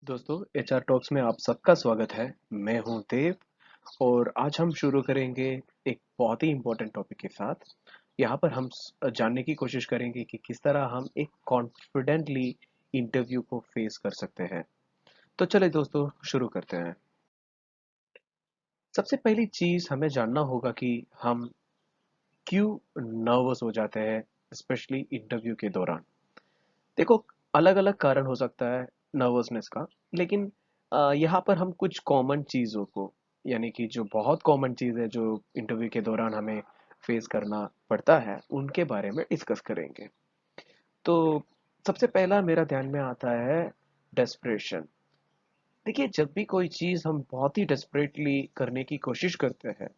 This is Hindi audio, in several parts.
दोस्तों एचआर टॉक्स में आप सबका स्वागत है। मैं हूं देव और आज हम शुरू करेंगे एक बहुत ही इम्पोर्टेंट टॉपिक के साथ। यहाँ पर हम जानने की कोशिश करेंगे कि किस तरह हम एक कॉन्फिडेंटली इंटरव्यू को फेस कर सकते हैं। तो चलिए दोस्तों शुरू करते हैं। सबसे पहली चीज़ हमें जानना होगा कि हम क्यों नर्वस हो जाते हैं, स्पेशली इंटरव्यू के दौरान। देखो, अलग-अलग कारण हो सकता है नर्वसनेस का, लेकिन यहाँ पर हम कुछ कॉमन चीज़ों को, यानी कि जो बहुत कॉमन चीज़ है जो इंटरव्यू के दौरान हमें फेस करना पड़ता है, उनके बारे में डिस्कस करेंगे। तो सबसे पहला मेरा ध्यान में आता है डेस्परेशन। देखिए, जब भी कोई चीज़ हम बहुत ही डेस्परेटली करने की कोशिश करते हैं,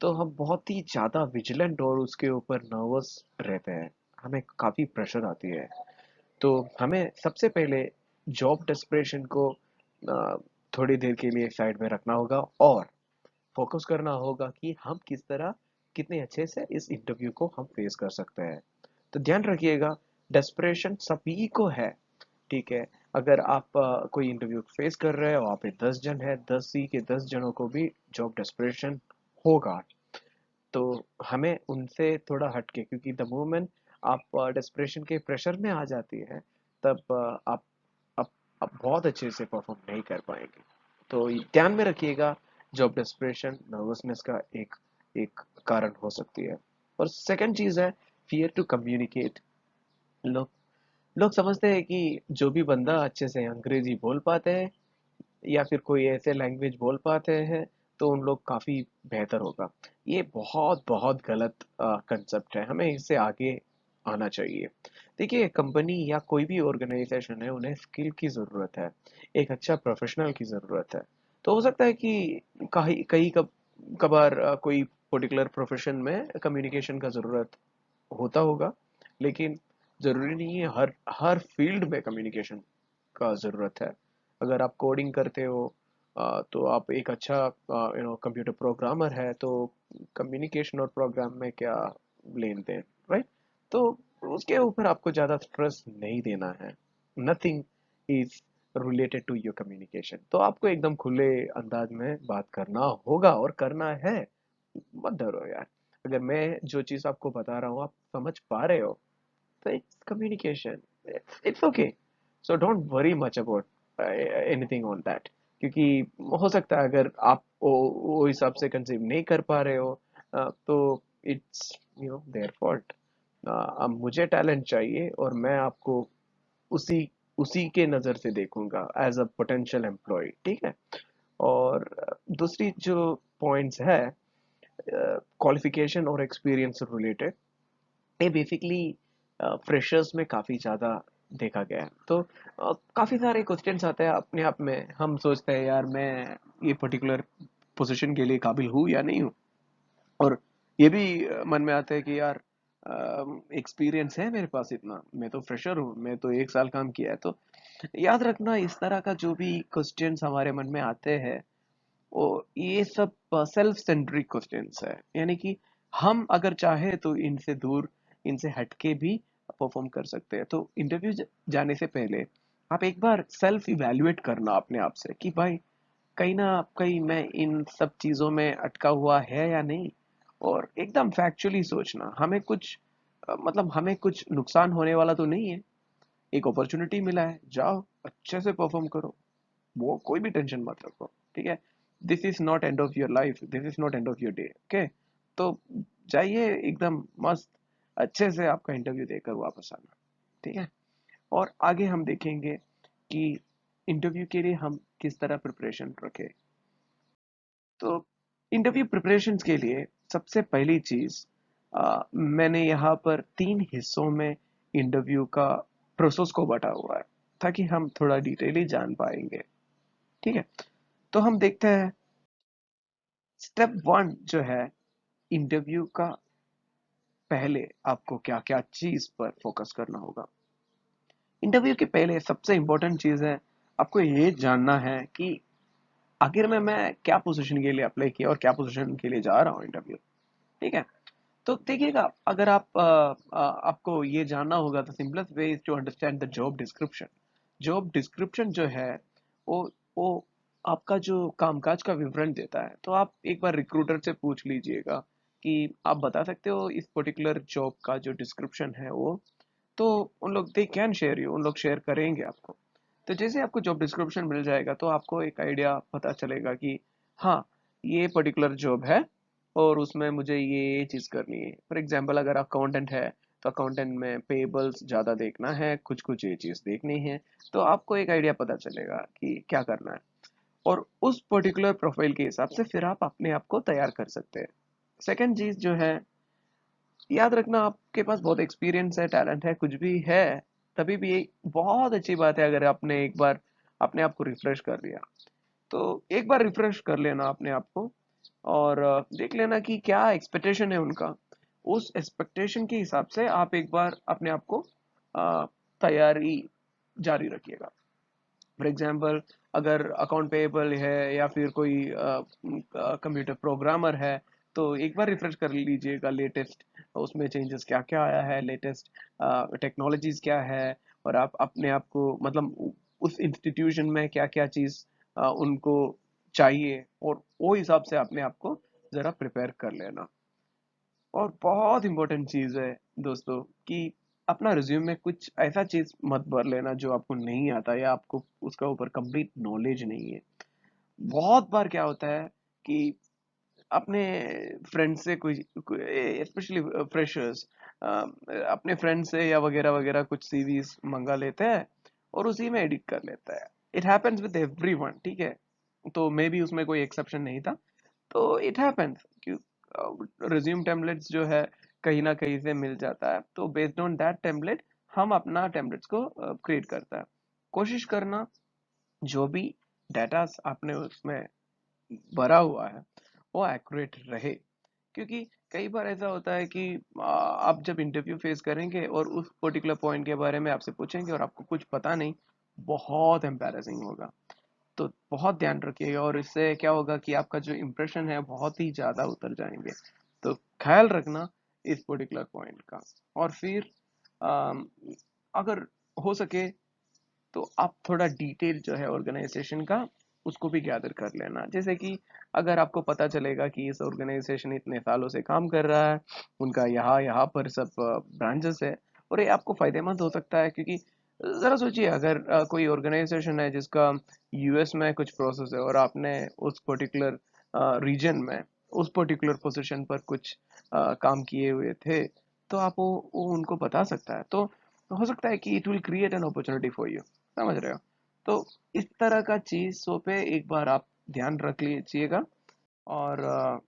तो हम बहुत ही ज़्यादा विजिलेंट और उसके ऊपर नर्वस रहते हैं। हमें काफ़ी प्रेशर आती है। तो हमें सबसे पहले जॉब डेस्परेशन को अ, थोड़ी देर के लिए साइड में रखना होगा और फोकस करना होगा कि हम किस तरह कितने अच्छे से इस इंटरव्यू को हम फेस कर सकते हैं। तो ध्यान रखिएगा, डेस्परेशन सभी को है। ठीक है, अगर आप कोई इंटरव्यू फेस कर रहे हो, वहाँ पे 10 जन है, 10 ही के 10 जनों को भी जॉब डेस्परेशन होगा। तो हमें उनसे थोड़ा हटके, क्योंकि द मोमेंट आप डेस्परेशन के प्रेशर में आ जाती है, तब आप आप बहुत अच्छे से परफॉर्म नहीं कर पाएंगे। तो ध्यान में रखिएगा, जॉब डेस्परेशन नर्वसनेस का एक एक कारण हो सकती है। और सेकंड चीज है फियर टू कम्युनिकेट। लोग लोग समझते हैं कि जो भी बंदा अच्छे से अंग्रेजी बोल पाते हैं या फिर कोई ऐसे लैंग्वेज बोल पाते हैं, तो उन लोग काफ़ी बेहतर होगा। ये बहुत बहुत गलत कंसेप्ट है, हमें इससे आगे आना चाहिए। देखिए, कंपनी या कोई भी ऑर्गेनाइजेशन है, उन्हें स्किल की ज़रूरत है, एक अच्छा प्रोफेशनल की ज़रूरत है। तो हो सकता है कि कहीं कहीं कभार कोई पर्टिकुलर प्रोफेशन में कम्युनिकेशन का ज़रूरत होता होगा, लेकिन ज़रूरी नहीं है हर हर फील्ड में कम्युनिकेशन का ज़रूरत है। अगर आप कोडिंग करते हो, तो आप एक अच्छा कंप्यूटर प्रोग्रामर है, तो कम्युनिकेशन और प्रोग्राम में क्या लेन देन, राइट? तो उसके ऊपर आपको ज़्यादा स्ट्रेस नहीं देना है। Nothing is related to your communication. तो आपको एकदम खुले अंदाज में बात करना होगा और करना है। मत डरो यार। अगर मैं जो चीज़ आपको बता रहा हूँ आप समझ पा रहे हो, तो it's communication, it's okay. So don't worry much about anything on that, क्योंकि हो सकता है अगर आप वो हिसाब से कंसीव नहीं कर पा रहे हो, तो इट्स देयर फॉल्ट। अब मुझे टैलेंट चाहिए और मैं आपको उसी उसी के नज़र से देखूंगा एज अ पोटेंशियल एम्प्लॉय, ठीक है? और दूसरी जो पॉइंट्स है, क्वालिफिकेशन और एक्सपीरियंस रिलेटेड, ये बेसिकली फ्रेशर्स में काफ़ी ज़्यादा देखा गया है। तो काफ़ी सारे क्वेश्चंस आते हैं अपने आप में, हम सोचते हैं यार मैं ये पर्टिकुलर पोजीशन के लिए काबिल हूँ या नहीं हूँ। और ये भी मन में आता है कि यार एक्सपीरियंस है मेरे पास इतना, मैं तो फ्रेशर हूँ, मैं तो 1 साल काम किया है। तो याद रखना, इस तरह का जो भी क्वेश्चंस हमारे मन में आते हैं, वो ये सब सेल्फ सेंट्रिक क्वेश्चंस है। यानी कि हम अगर चाहे तो इनसे दूर, इनसे हटके भी परफॉर्म कर सकते हैं। तो इंटरव्यू जाने से पहले आप एक बार सेल्फ इवैल्यूएट करना अपने आप से कि भाई कहीं ना कहीं मैं इन सब चीज़ों में अटका हुआ है या नहीं। और एकदम फैक्चुअली सोचना, हमें कुछ मतलब हमें कुछ नुकसान होने वाला तो नहीं है। एक अपॉर्चुनिटी मिला है, जाओ अच्छे से परफॉर्म करो, वो कोई भी टेंशन मत रखो, ठीक है? This is not end of your life, this is not end of your day, okay? तो जाइए एकदम मस्त, अच्छे से आपका इंटरव्यू देकर वापस आना, ठीक है? और आगे हम देखेंगे कि इंटरव्यू के लिए हम किस तरह प्रिपरेशन रखें। तो इंटरव्यू प्रिपरेशंस के लिए सबसे पहली चीज, मैंने यहाँ पर 3 हिस्सों में इंटरव्यू का प्रोसेस को बांटा हुआ है, ताकि हम थोड़ा डिटेली जान पाएंगे, ठीक है? तो हम देखते हैं, स्टेप 1 जो है, इंटरव्यू का पहले आपको क्या क्या चीज पर फोकस करना होगा। इंटरव्यू के पहले सबसे इंपॉर्टेंट चीज है, आपको ये जानना है कि आखिर में मैं क्या पोजीशन के लिए अप्लाई किया और क्या पोजीशन के लिए जा रहा हूँ इंटरव्यू, ठीक है? तो देखिएगा, अगर आपको ये जानना होगा, तो simplest way is to understand the job description. Job description जो है, वो वो आपका जो कामकाज का विवरण देता है। तो आप एक बार रिक्रूटर से पूछ लीजिएगा कि आप बता सकते हो इस पर्टिकुलर जॉब का जो डिस्क्रिप्शन है वो। तो उन लोग दे कैन शेयर यू, उन लोग शेयर करेंगे आपको। तो जैसे आपको जॉब डिस्क्रिप्शन मिल जाएगा तो आपको एक आइडिया पता चलेगा कि हाँ, ये पर्टिकुलर जॉब है और उसमें मुझे ये चीज़ करनी है। फॉर एग्जांपल अगर अकाउंटेंट है तो अकाउंटेंट में पेबल्स ज़्यादा देखना है, कुछ कुछ ये चीज़ देखनी है। तो आपको एक आइडिया पता चलेगा कि क्या करना है, और उस पर्टिकुलर प्रोफाइल के हिसाब से फिर आप अपने आप को तैयार कर सकते हैं। सेकंड चीज़ जो है, याद रखना आपके पास बहुत एक्सपीरियंस है, टैलेंट है, कुछ भी है, तभी भी बहुत अच्छी बात है अगर आपने एक बार अपने आप को रिफ्रेश कर लिया। तो एक बार रिफ्रेश कर लेना अपने आप को, और देख लेना कि क्या एक्सपेक्टेशन है उनका। उस एक्सपेक्टेशन के हिसाब से आप एक बार अपने आप को अ, तैयारी जारी रखिएगा। फॉर एग्जांपल अगर अकाउंट पेएबल है या फिर कोई कंप्यूटर प्रोग्रामर है, तो एक बार रिफ्रेश कर लीजिएगा लेटेस्ट उसमें चेंजेस क्या क्या आया है, लेटेस्ट टेक्नोलॉजीज क्या है, और आप अपने आप को मतलब उस इंस्टीट्यूशन में क्या क्या चीज़ उनको चाहिए, और वो हिसाब से अपने आप को ज़रा प्रिपेयर कर लेना। और बहुत इंपॉर्टेंट चीज़ है दोस्तों कि अपना रिज्यूम में कुछ ऐसा चीज़ मत भर लेना जो आपको नहीं आता या आपको उसका ऊपर कंप्लीट नॉलेज नहीं है। बहुत बार क्या होता है कि अपने फ्रेंड से कोई स्पेशली फ्रेशर्स अपने फ्रेंड से या वगैरह वगैरह कुछ सीवीज मंगा लेते हैं और उसी में एडिट कर लेता है। इट हैपेंस विद एवरीवन, ठीक है। तो मे भी उसमें कोई एक्सेप्शन नहीं था। तो इट हैपेंस कि रिज्यूम टेम्पलेट्स जो है कहीं ना कहीं से मिल जाता है, तो बेस्ड ऑन दैट टेम्पलेट हम अपना टेम्पलेट्स को क्रिएट करता है। कोशिश करना जो भी डाटा आपने उसमें भरा हुआ है वो एक्यूरेट रहे, क्योंकि कई बार ऐसा होता है कि आप जब इंटरव्यू फेस करेंगे और उस पर्टिकुलर पॉइंट के बारे में आपसे पूछेंगे और आपको कुछ पता नहीं, बहुत एम्बैरेसिंग होगा। तो बहुत ध्यान रखिएगा, और इससे क्या होगा कि आपका जो इम्प्रेशन है बहुत ही ज़्यादा उतर जाएंगे। तो ख्याल रखना इस पर्टिकुलर पॉइंट का। और फिर अम, अगर हो सके तो आप थोड़ा डिटेल जो है ऑर्गेनाइजेशन का उसको भी गैदर कर लेना। जैसे कि अगर आपको पता चलेगा कि इस ऑर्गेनाइजेशन इतने सालों से काम कर रहा है, उनका यहाँ यहाँ पर सब ब्रांचेस है, और ये आपको फायदेमंद हो सकता है। क्योंकि ज़रा सोचिए अगर कोई ऑर्गेनाइजेशन है जिसका यूएस में कुछ प्रोसेस है और आपने उस पर्टिकुलर रीजन में उस पर्टिकुलर पोजीशन पर कुछ काम किए हुए थे, तो आप वो उनको बता सकता है। तो हो सकता है कि it will create an opportunity for you, समझ रहे हो। तो इस तरह का चीज़ों पे एक बार आप ध्यान रख लीजिएगा, और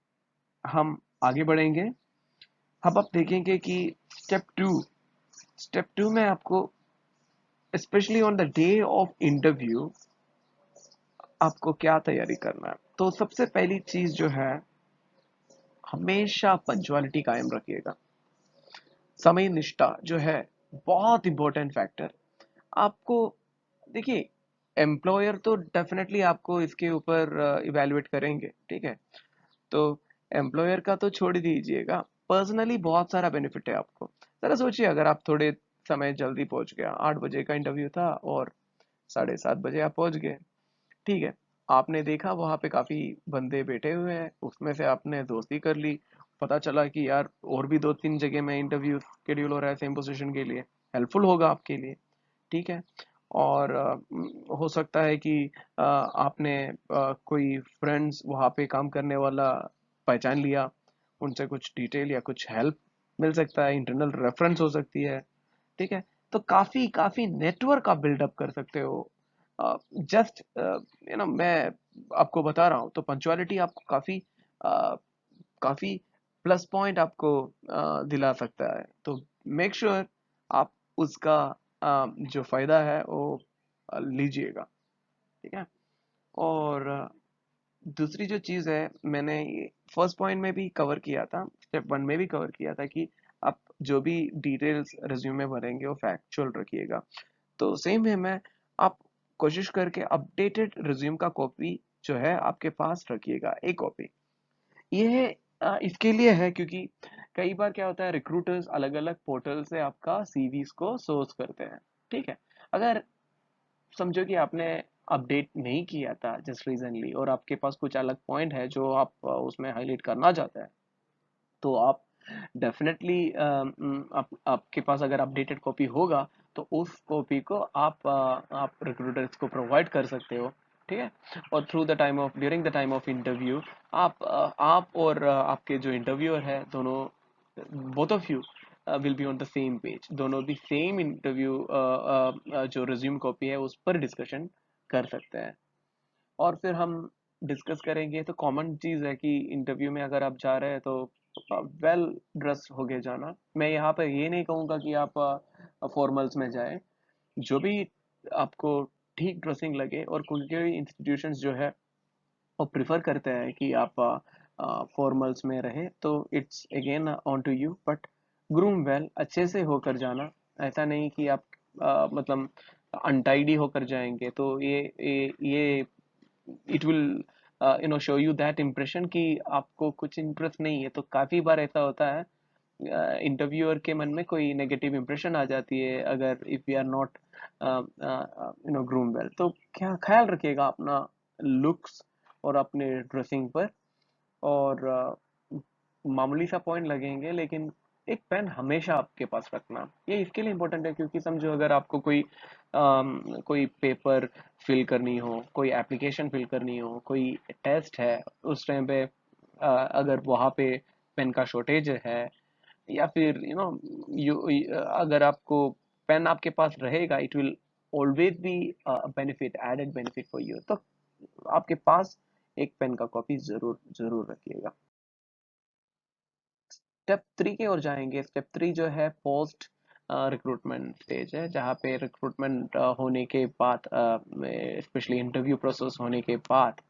हम आगे बढ़ेंगे। अब आप देखेंगे कि स्टेप टू स्टेप टू में आपको specially on the day of interview आपको क्या तैयारी करना है। तो सबसे पहली चीज़ जो है, हमेशा पंचुअलिटी कायम रखिएगा। समय निष्ठा जो है बहुत इंपॉर्टेंट फैक्टर। आपको देखिए, एम्प्लॉयर तो डेफिनेटली आपको इसके ऊपर इवैल्यूएट करेंगे, ठीक है। तो एम्प्लॉयर का तो छोड़ ही दीजिएगा, पर्सनली बहुत सारा बेनिफिट है आपको। जरा सोचिए अगर आप थोड़े समय जल्दी पहुंच गया, 8 बजे का इंटरव्यू था और 7:30 बजे आप पहुंच गए, ठीक है। आपने देखा वहां पे काफी बंदे बैठे हुए हैं, उसमें से आपने दोस्ती कर ली। पता चला कि यार और भी 2-3 जगह में इंटरव्यू शेड्यूल हो रहा है सेम पोजीशन के लिए, हेल्पफुल होगा आपके लिए, ठीक है। और हो सकता है कि आपने कोई फ्रेंड्स वहाँ पे काम करने वाला पहचान लिया, उनसे कुछ डिटेल या कुछ हेल्प मिल सकता है, इंटरनल रेफरेंस हो सकती है, ठीक है। तो काफ़ी काफ़ी नेटवर्क आप बिल्डअप कर सकते हो। जस्ट मैं आपको बता रहा हूँ, तो पंचुअलिटी आपको काफ़ी प्लस पॉइंट आपको दिला सकता है। तो मेक श्योर आप उसका जो फ़ायदा है वो लीजिएगा, ठीक है। और दूसरी जो चीज़ है, मैंने ये फर्स्ट पॉइंट में भी कवर किया था, स्टेप 1 में भी कवर किया था कि आप जो भी डिटेल्स रिज्यूमे भरेंगे वो फैक्चुअल रखिएगा। तो सेम वे में आप कोशिश करके अपडेटेड रिज्यूम का कॉपी जो है आपके पास रखिएगा, एक कॉपी। ये इसके लिए है क्योंकि कई बार क्या होता है, रिक्रूटर्स अलग अलग पोर्टल से आपका सीवीज को सोर्स करते हैं, ठीक है। अगर समझो कि आपने अपडेट नहीं किया था जस्ट रिसेंटली, और आपके पास कुछ अलग पॉइंट है जो आप उसमें हाईलाइट करना चाहते हैं, तो आप डेफिनेटली आपके पास अगर अपडेटेड कॉपी होगा तो उस कॉपी को आप रिक्रूटर्स को प्रोवाइड कर सकते हो, ठीक है। और through the time of during the time of interview आप और आपके जो इंटरव्यूअर है, दोनों both of you will be on the same page, दोनों भी सेम इंटरव्यू जो रिज्यूम कॉपी है उस पर डिस्कशन कर सकते हैं। और फिर हम डिस्कस करेंगे, तो कॉमन चीज़ है कि इंटरव्यू में अगर आप जा रहे हैं तो वेल ड्रेस होके जाना। मैं यहाँ पे ये नहीं कहूँगा कि आप फॉर्मल्स में जाएं, जो भी आपको ठीक ड्रेसिंग लगे, और कोई कोई इंस्टीट्यूशंस जो है वो प्रिफर करते हैं कि आप फॉर्मल्स में रहे, तो it's again on to you, but groom well, अच्छे से होकर जाना। ऐसा नहीं कि आप मतलब अनटाइडी होकर जाएंगे, तो ये it will show you that impression कि आपको कुछ इंटरेस्ट नहीं है। तो काफ़ी बार ऐसा होता है इंटरव्यूअर के मन में कोई नेगेटिव इम्प्रेशन आ जाती है अगर if you are not groom well. तो क्या ख्याल रखिएगा अपना लुक्स और अपने ड्रेसिंग पर। और मामूली सा पॉइंट लगेंगे, लेकिन एक पेन हमेशा आपके पास रखना, ये इसके लिए इम्पोर्टेंट है क्योंकि समझो अगर आपको कोई पेपर फिल करनी हो, कोई एप्लीकेशन फिल करनी हो, कोई टेस्ट है, उस टाइम पे अगर वहाँ पे पेन का शॉर्टेज है, या फिर यू अगर आपको पेन आपके पास रहेगा, it will always be benefit, added benefit for you. तो आपके पास एक पेन का कॉपी जरूर जरूर रखिएगा। स्टेप थ्री की ओर जाएंगे। स्टेप थ्री जो है पोस्ट रिक्रूटमेंट स्टेज है, जहाँ पे रिक्रूटमेंट होने के बाद, स्पेशली इंटरव्यू प्रोसेस होने के बाद,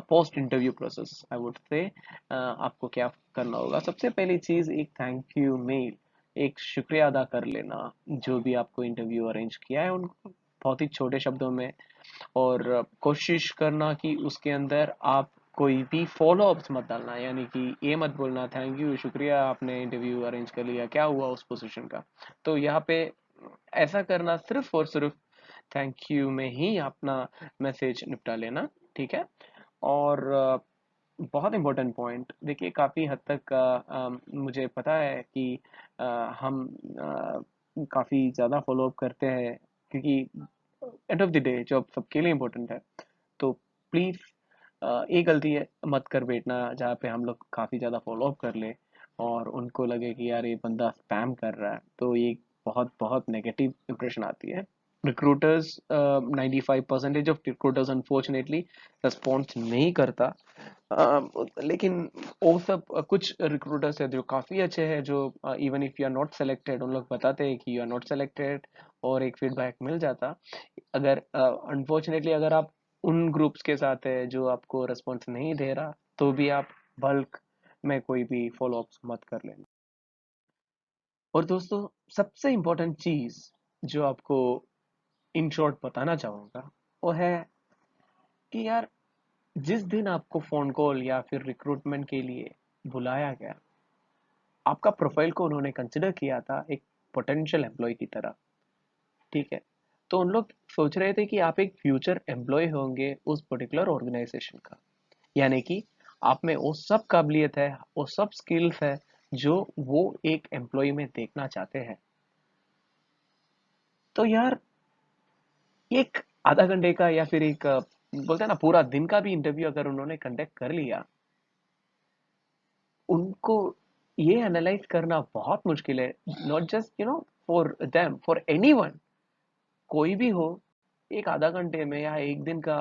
post interview process I would say, आपको क्या करना होगा। सबसे पहली चीज़ एक थैंक यू मेल, एक शुक्रिया अदा कर लेना जो भी आपको इंटरव्यू अरेंज किया है उनको, बहुत ही छोटे शब्दों में। और कोशिश करना कि उसके अंदर आप कोई भी फॉलो अप्स मत डालना, यानी कि ये मत बोलना थैंक यू शुक्रिया आपने इंटरव्यू अरेंज कर लिया, क्या हुआ उस पोजीशन का। तो यहाँ पे ऐसा करना, सिर्फ और सिर्फ थैंक यू में ही अपना मैसेज निपटा लेना, ठीक है। और बहुत इंपॉर्टेंट पॉइंट देखिए, काफ़ी हद तक मुझे पता है कि हम काफ़ी ज़्यादा फॉलो अप करते हैं, क्योंकि end of the day job सबके लिए इम्पोर्टेंट है। तो प्लीज़ ये गलती है मत कर बैठना जहाँ पे हम लोग काफ़ी ज़्यादा फॉलो अप कर ले और उनको लगे कि यार ये बंदा स्पैम कर रहा है, तो ये बहुत बहुत नेगेटिव इंप्रेशन आती है। Recruiters 95% of recruiters unfortunately response नहीं करता। लेकिन वो सब कुछ रिक्रूटर्स है जो काफ़ी अच्छे हैं, जो even if you are not selected, उन लोग बताते हैं कि यू आर नॉट सेलेक्टेड, और एक फीडबैक मिल जाता। अगर अनफॉर्चुनेटली अगर आप उन ग्रुप्स के साथ है जो आपको रिस्पॉन्स नहीं दे रहा, तो भी आप बल्क में कोई भी फॉलो अप्स मत कर लेना। और दोस्तों, सबसे इम्पोर्टेंट चीज़ जो आपको इन शॉर्ट बताना चाहूँगा, वो है कि यार, जिस दिन आपको फ़ोन कॉल या फिर रिक्रूटमेंट के लिए बुलाया गया, आपका प्रोफाइल को उन्होंने कंसिडर किया था एक पोटेंशियल एम्प्लॉय की तरह, ठीक है। तो उन लोग सोच रहे थे कि आप एक फ्यूचर एम्प्लॉय होंगे उस पर्टिकुलर ऑर्गेनाइजेशन का, यानी कि आप में वो सब काबिलियत है, वो सब स्किल्स है जो वो एक एम्प्लॉय में देखना चाहते हैं। तो यार, एक आधा घंटे का या फिर एक बोलते हैं ना पूरा दिन का भी इंटरव्यू अगर उन्होंने कंडक्ट कर लिया, उनको ये एनालाइज करना बहुत मुश्किल है, not just for them, for anyone, कोई भी हो। एक आधा घंटे में या एक दिन का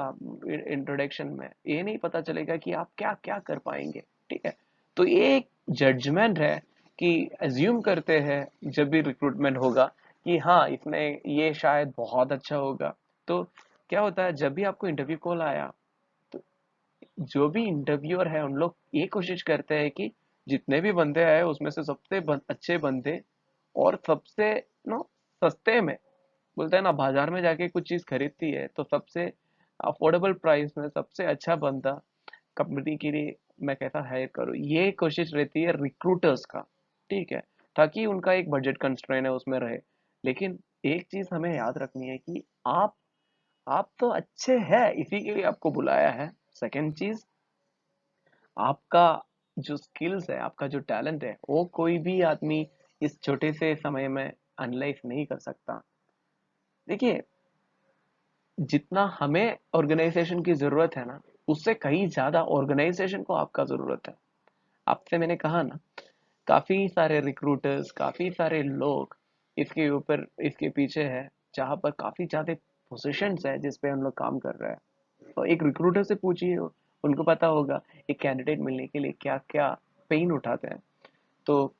इंट्रोडक्शन में ये नहीं पता चलेगा कि आप क्या क्या कर पाएंगे, ठीक है। तो ये एक जजमेंट है कि एज्यूम करते हैं जब भी रिक्रूटमेंट होगा कि हाँ, इसमें ये शायद बहुत अच्छा होगा। तो क्या होता है, जब भी आपको इंटरव्यू कॉल आया, तो जो भी इंटरव्यूअर है उन लोग ये कोशिश करते हैं कि जितने भी बंदे आए उसमें से सबसे अच्छे बंदे, और सबसे नो सस्ते में, बोलते हैं ना बाजार में जाके कुछ चीज खरीदती है तो सबसे अफोर्डेबल प्राइस में सबसे अच्छा बंदा कंपनी के लिए मैं कैसा हायर करूँ, ये कोशिश रहती है रिक्रूटर्स का, ठीक है। ताकि उनका एक बजट कंस्ट्रेन है उसमें रहे। लेकिन एक चीज हमें याद रखनी है कि आप आप तो अच्छे हैं, इसी के लिए आपको बुलाया है। सेकंड चीज, आपका जो स्किल्स है, आपका जो टैलेंट है, वो कोई भी आदमी इस छोटे से समय में एनालाइज नहीं कर सकता। देखिए, जितना हमें ऑर्गेनाइजेशन की जरूरत है ना, उससे कहीं ज्यादा ऑर्गेनाइजेशन को आपका जरूरत है। आपसे मैंने कहा ना, काफी सारे रिक्रूटर्स, काफी सारे लोग इसके ऊपर, इसके पीछे है, जहाँ पर काफी ज्यादा पोजीशंस है जिस पे हम लोग काम कर रहे हैं। तो एक रिक्रूटर से पूछिए, उनको पता होगा एक कैंडिडेट मिलने के लिए क्या क्या पेन उठाते हैं। तो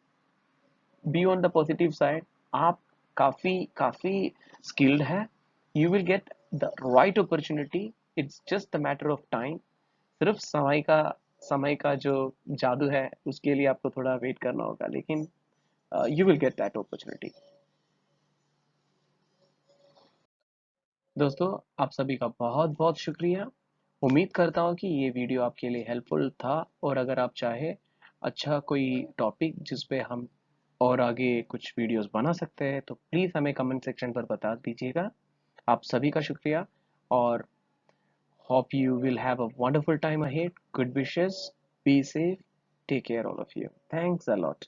be on the positive side, आप काफी काफी स्किल्ड है। You will get the right opportunity. It's just the matter of time. सिर्फ समय का जो जादू है, उसके लिए आपको थोड़ा वेट करना होगा, लेकिन you will get that opportunity. दोस्तों, आप सभी का बहुत बहुत शुक्रिया। उम्मीद करता हूँ कि ये वीडियो आपके लिए हेल्पफुल था, और अगर आप चाहे अच्छा कोई टॉपिक जिस पे हम और आगे कुछ वीडियोस बना सकते हैं, तो प्लीज़ हमें कमेंट सेक्शन पर बता दीजिएगा। आप सभी का शुक्रिया, और hope you will have a wonderful time ahead. Good wishes. Be safe. Take care, all of you. Thanks a lot.